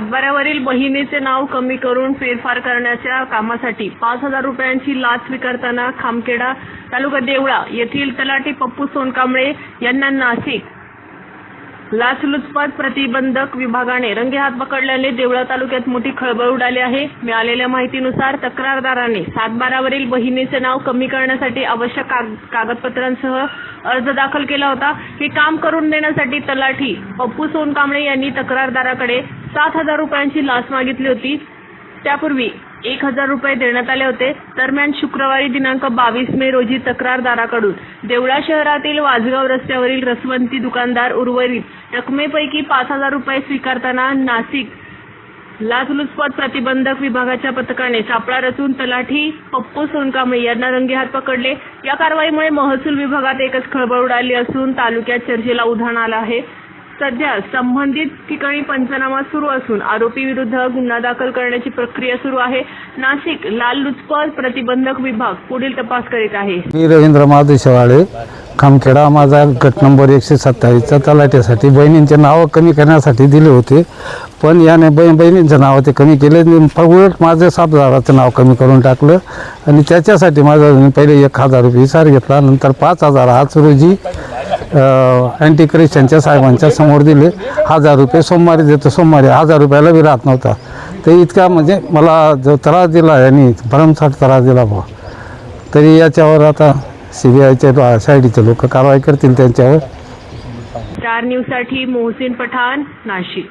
सातबाऱ्यावरील बहिणीचे नाव कमी करून फेरफार करण्याच्या कामासाठी 5,000 रुपयांची लाच स्वीकारताना खामखेडा तालुका देवळा येथील तलाठी पप्पू सोनकांबळे यांना नाशिक लाचलुचपत प्रतिबंधक विभागाने रंगेहात पकडल्याने देवळा तालुक्यात मोठी खळबळ उडाली आहे। मिळालेल्या माहितीनुसार तक्रारदाराने सातबाऱ्यावरील बहिणीचे नाव कमी करण्यासाठी आवश्यक कागदपत्रांसह अर्ज दाखल केला होता। हे काम करून देण्यासाठी तलाठी पप्पू सोनकांबळे यांनी तक्रारदाराकडे 7,000 रुपयांची लाच मागितली होती। त्यापूर्वी 1,000 रुपये देण्यात आले होते। दरम्यान शुक्रवारी दिनांक 22 मे रोजी तक्रारदाराकडून देवळा शहरातील वाजगाव रस्त्यावरील रसवंती दुकानदार उर्वरित रकमेपैकी 5,000 रुपये स्वीकारताना नाशिक लाचलुचपत प्रतिबंधक विभागाच्या पथकाने सापळा रचून तलाठी पप्पू सोनकांबळे यांना रंगेहात पकडले। या कारवाईमुळे महसूल विभागात एकच खळबळ उडाली असून तालुक्यात चर्चेला उधाण आलं आहे। सध्या संबंधित ठिकाणी पंचनामा सुरू असून आरोपी विरुद्ध गुन्हा दाखल करण्याची प्रक्रिया सुरू आहे। नाशिक लाचलुचपत प्रतिबंधक विभाग पुढील तपास करीत आहे। मी रवींद्र माधुशेवाळे खामखेडा माझा गट नंबर 127चा तलाठ्यासाठी बहिणींचे नाव कमी करण्यासाठी दिले होते, पण याने बहिणींचे नाव ते कमी केले। उलट माझं 7,000चं नाव कमी करून टाकलं आणि त्याच्यासाठी माझा पहिले 1,000 रुपये इसार घेतला, नंतर 5,000 आज रोजी अँटी ख्रिश्चनच्या साहेबांच्या समोर दिले। 1,000 रुपये सोमवारी देतो, सोमवारी 1,000 रुपयाला बी राहत नव्हता। ते इतका म्हणजे मला जो त्रास दिला यांनी भरमसाठ त्रास दिला भाऊ, तरी याच्यावर आता CBIच्या साईडचे लोक कारवाई करतील त्यांच्यावर। स्टार न्यूजसाठी मोहसिन पठाण, नाशिक।